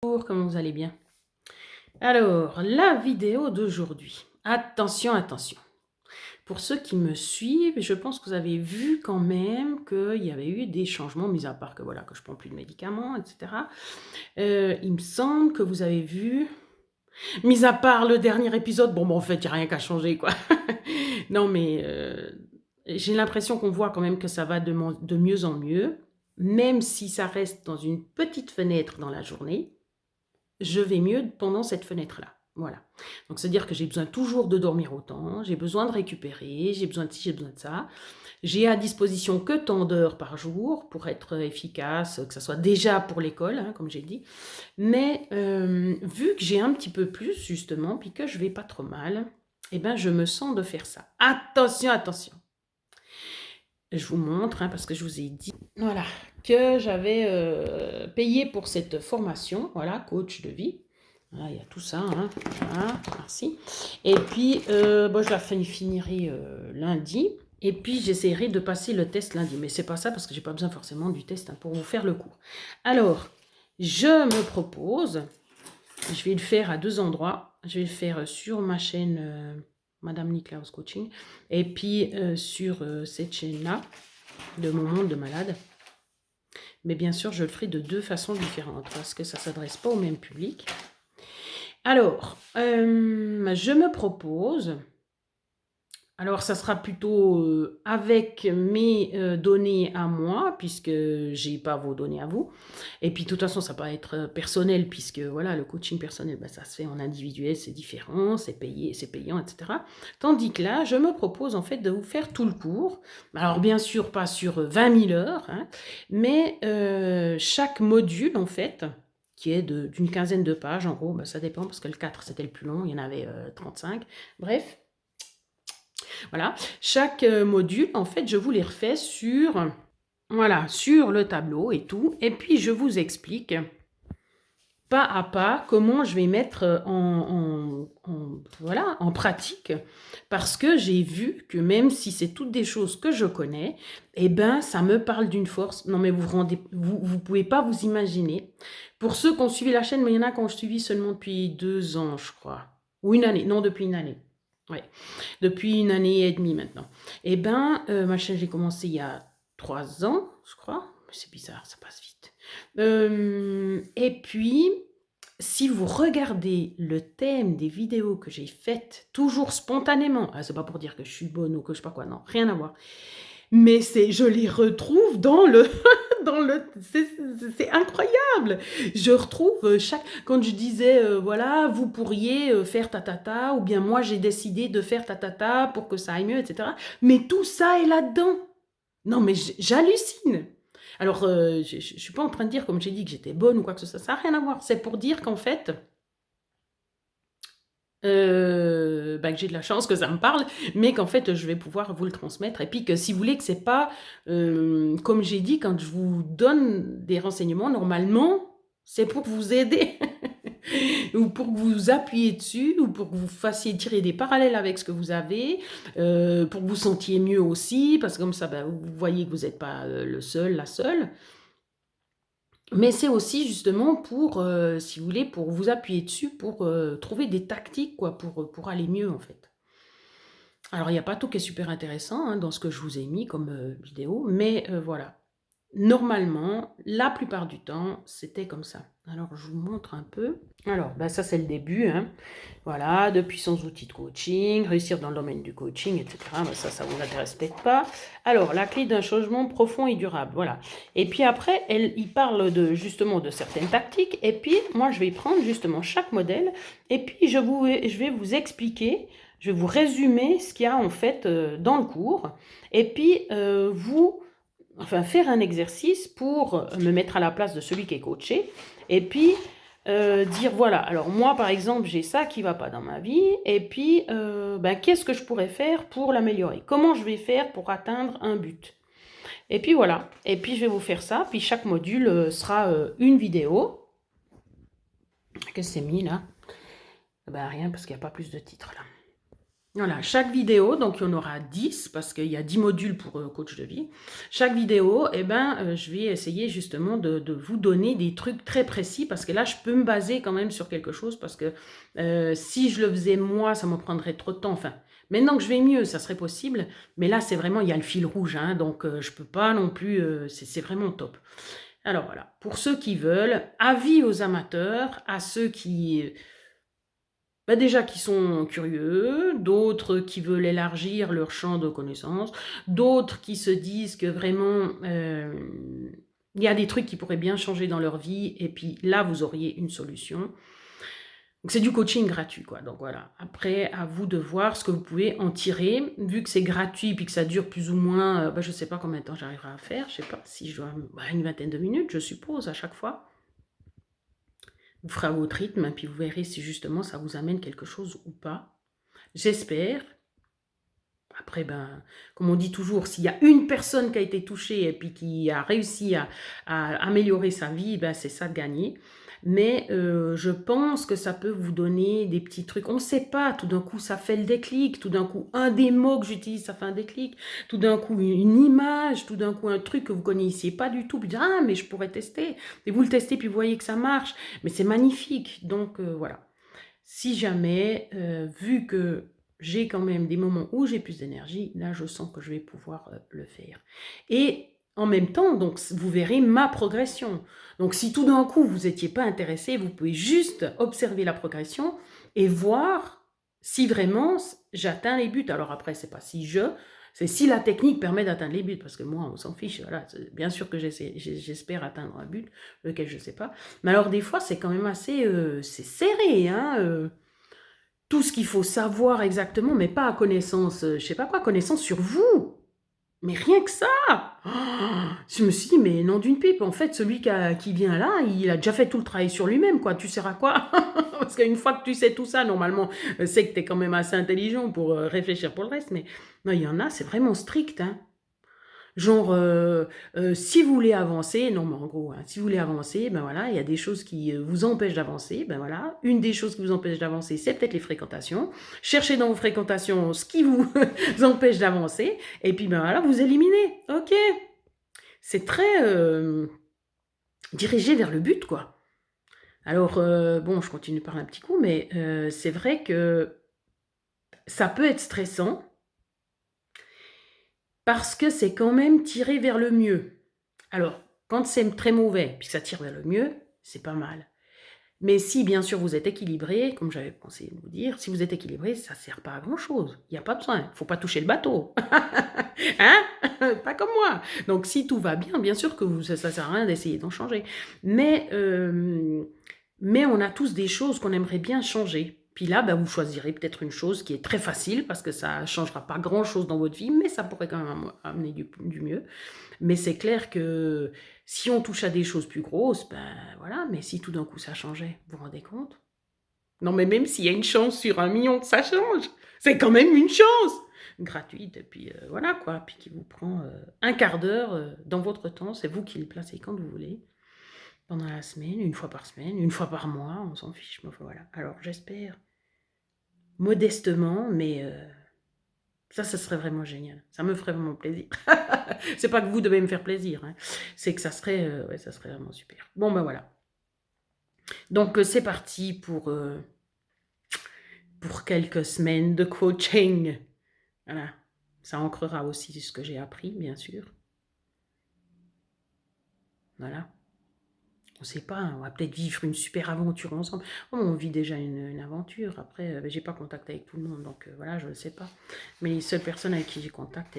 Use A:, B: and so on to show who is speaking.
A: Bonjour, comment vous allez bien? Alors, la vidéo d'aujourd'hui. Attention, attention. Pour ceux qui me suivent, je pense que vous avez vu quand même qu'il y avait eu des changements, mis à part que voilà, que je prends plus de médicaments, etc. Il me semble que vous avez vu, mis à part le dernier épisode, bon, en fait, il n'y a rien qu'à changer, quoi. Non, mais j'ai l'impression qu'on voit quand même que ça va de mieux en mieux, même si ça reste dans une petite fenêtre dans la journée. Je vais mieux pendant cette fenêtre-là. Voilà. Donc, c'est-à-dire que j'ai besoin toujours de dormir autant, j'ai besoin de récupérer, j'ai besoin de ci, j'ai besoin de ça. J'ai à disposition que tant d'heures par jour pour être efficace, que ce soit déjà pour l'école, hein, comme j'ai dit. Mais vu que j'ai un petit peu plus, justement, puis que je vais pas trop mal, eh ben, je me sens de faire ça. Attention, attention. Je vous montre, hein, parce que je vous ai dit, voilà, que j'avais payé pour cette formation, voilà, coach de vie. Voilà, il y a tout ça, hein, voilà, merci. Et puis, bon, je la finirai lundi. Et puis, j'essaierai de passer le test lundi. Mais c'est pas ça, parce que j'ai pas besoin forcément du test, hein, pour vous faire le cours. Alors, je me propose, je vais le faire à 2 endroits. Je vais le faire sur ma chaîne Madame Niklaus Coaching. Et puis, sur cette chaîne-là, de mon monde de malade. Mais bien sûr, je le ferai de 2 façons différentes, parce que ça ne s'adresse pas au même public. Alors, je me propose, alors ça sera plutôt avec mes données à moi, puisque je n'ai pas vos données à vous. Et puis de toute façon, ça va être personnel, puisque voilà, le coaching personnel, ben, ça se fait en individuel, c'est différent, c'est payé, c'est payant, etc. Tandis que là, je me propose en fait de vous faire tout le cours. Alors bien sûr, pas sur 20 000 heures, hein, mais chaque module en fait, qui est d'une quinzaine de pages, en gros, ben, ça dépend, parce que le 4 c'était le plus long, il y en avait 35. Bref, voilà. Chaque module, en fait, je vous les refais sur, voilà, sur le tableau et tout. Et puis, je vous explique pas à pas comment je vais mettre voilà, en pratique, parce que j'ai vu que même si c'est toutes des choses que je connais, eh ben, ça me parle d'une force. Non, mais vous pouvez pas vous imaginer. Pour ceux qui ont suivi la chaîne, mais il y en a qui ont suivi seulement depuis 2 ans, je crois. Ou une année. Non, depuis une année. Ouais. Depuis une année et demie maintenant. Eh ben, ma chaîne, j'ai commencé il y a 3 ans, je crois. C'est bizarre, ça passe vite. Et puis, si vous regardez le thème des vidéos que j'ai faites, toujours spontanément, c'est pas pour dire que je suis bonne ou que je sais pas quoi, non, rien à voir. Mais je les retrouve dans le, c'est incroyable. Je retrouve quand je disais, voilà, vous pourriez faire ta, ou bien moi j'ai décidé de faire ta pour que ça aille mieux, etc. Mais tout ça est là-dedans. Non, mais j'hallucine. Alors, je ne suis pas en train de dire, comme j'ai dit, que j'étais bonne ou quoi que ce soit. Ça n'a rien à voir. C'est pour dire qu'en fait, bah, que j'ai de la chance que ça me parle, mais qu'en fait, je vais pouvoir vous le transmettre. Et puis que si vous voulez que c'est pas, comme j'ai dit, quand je vous donne des renseignements, normalement, c'est pour vous aider. Ou pour que vous vous appuyiez dessus, ou pour que vous fassiez tirer des parallèles avec ce que vous avez, pour que vous sentiez mieux aussi, parce que comme ça, bah, vous voyez que vous n'êtes pas le seul, la seule. Mais c'est aussi justement pour, si vous voulez, pour vous appuyer dessus, pour trouver des tactiques, quoi, pour aller mieux, en fait. Alors, il n'y a pas tout qui est super intéressant, hein, dans ce que je vous ai mis comme vidéo, mais voilà. Normalement, la plupart du temps, c'était comme ça. Alors, je vous montre un peu. Alors, ben ça, c'est le début, hein. Voilà, de puissants outils de coaching, réussir dans le domaine du coaching, etc. Ben ça vous intéresse peut-être pas. Alors, la clé d'un changement profond et durable, voilà. Et puis après, il parle justement de certaines tactiques. Et puis, moi, je vais prendre justement chaque modèle. Et puis, je vais vous expliquer, je vais vous résumer ce qu'il y a en fait dans le cours. Et puis, faire un exercice pour me mettre à la place de celui qui est coaché, et puis dire voilà, alors moi par exemple j'ai ça qui va pas dans ma vie, et puis qu'est-ce que je pourrais faire pour l'améliorer, comment je vais faire pour atteindre un but, et puis voilà, et puis je vais vous faire ça, puis chaque module sera une vidéo. Qu'est-ce que c'est mis là? Ben rien, parce qu'il n'y a pas plus de titres là. Voilà, chaque vidéo, donc il y en aura 10, parce qu'il y a 10 modules pour coach de vie. Chaque vidéo, eh ben, je vais essayer justement de vous donner des trucs très précis, parce que là, je peux me baser quand même sur quelque chose, parce que si je le faisais moi, ça me prendrait trop de temps. Enfin, maintenant que je vais mieux, ça serait possible, mais là, c'est vraiment, il y a le fil rouge, hein, donc je peux pas non plus, c'est vraiment top. Alors voilà, pour ceux qui veulent, avis aux amateurs, à ceux qui... déjà qui sont curieux, d'autres qui veulent élargir leur champ de connaissances, d'autres qui se disent que vraiment il y a des trucs qui pourraient bien changer dans leur vie, et puis là vous auriez une solution. Donc c'est du coaching gratuit, quoi. Donc voilà, après à vous de voir ce que vous pouvez en tirer, vu que c'est gratuit puis que ça dure plus ou moins, je ne sais pas combien de temps j'arriverai à faire, je sais pas si je dois, une vingtaine de minutes je suppose à chaque fois. Vous ferez à votre rythme, et puis vous verrez si justement ça vous amène quelque chose ou pas. J'espère. Après, comme on dit toujours, s'il y a une personne qui a été touchée et puis qui a réussi à améliorer sa vie, c'est ça de gagner. Mais je pense que ça peut vous donner des petits trucs. On ne sait pas, tout d'un coup, ça fait le déclic. Tout d'un coup, un des mots que j'utilise, ça fait un déclic. Tout d'un coup, une image, tout d'un coup, un truc que vous ne connaissiez pas du tout. Puis dire, ah, mais je pourrais tester. Et vous le testez, puis vous voyez que ça marche. Mais c'est magnifique. Donc, voilà. Si jamais, vu que j'ai quand même des moments où j'ai plus d'énergie, là je sens que je vais pouvoir le faire. Et en même temps, donc vous verrez ma progression. Donc si tout d'un coup vous n'étiez pas intéressé, vous pouvez juste observer la progression et voir si vraiment j'atteins les buts. Alors après, c'est pas si c'est si la technique permet d'atteindre les buts, parce que moi, on s'en fiche. Voilà, bien sûr que j'espère atteindre un but, lequel je ne sais pas. Mais alors des fois, c'est quand même assez c'est serré, hein, tout ce qu'il faut savoir exactement, mais pas à connaissance, je sais pas quoi, connaissance sur vous. Mais rien que ça. Je me suis dit, mais non d'une pipe, en fait, celui qui vient là, il a déjà fait tout le travail sur lui-même, quoi. Tu sers à quoi? Parce qu'une fois que tu sais tout ça, normalement, c'est que tu es quand même assez intelligent pour réfléchir pour le reste, mais non, il y en a, c'est vraiment strict, hein. Genre, si vous voulez avancer, non mais en gros, hein, si vous voulez avancer, voilà, il y a des choses qui vous empêchent d'avancer, voilà, une des choses qui vous empêche d'avancer, c'est peut-être les fréquentations. Cherchez dans vos fréquentations ce qui vous empêche d'avancer, et puis voilà, vous éliminez, ok. C'est très dirigé vers le but, quoi. Alors, bon, je continue par un petit coup, mais c'est vrai que ça peut être stressant, parce que c'est quand même tiré vers le mieux. Alors, quand c'est très mauvais, puis que ça tire vers le mieux, c'est pas mal. Mais si, bien sûr, vous êtes équilibré, comme j'avais pensé vous dire, si vous êtes équilibré, ça ne sert pas à grand-chose. Il n'y a pas besoin. Il ne faut pas toucher le bateau. Hein? Pas comme moi. Donc, si tout va bien, bien sûr que ça ne sert à rien d'essayer d'en changer. Mais on a tous des choses qu'on aimerait bien changer. Puis là, vous choisirez peut-être une chose qui est très facile, parce que ça ne changera pas grand-chose dans votre vie, mais ça pourrait quand même amener du mieux. Mais c'est clair que si on touche à des choses plus grosses, voilà, mais si tout d'un coup ça changeait, vous vous rendez compte? Non, mais même s'il y a une chance sur 1 million que ça change, c'est quand même une chance gratuite, et puis voilà quoi, puis qui vous prend un quart d'heure dans votre temps, c'est vous qui le placez quand vous voulez, pendant la semaine, une fois par semaine, une fois par mois, on s'en fiche, mais enfin voilà. Alors j'espère, modestement, mais ça serait vraiment génial. Ça me ferait vraiment plaisir. C'est pas que vous devez me faire plaisir, hein. C'est que ça serait vraiment super. Bon, voilà. Donc, c'est parti pour quelques semaines de coaching. Voilà. Ça ancrera aussi ce que j'ai appris, bien sûr. Voilà. On ne sait pas, hein, on va peut-être vivre une super aventure ensemble. Oh, on vit déjà une aventure. Après, j'ai pas contact avec tout le monde, donc voilà, je ne sais pas. Mais les seules personnes avec qui j'ai contact,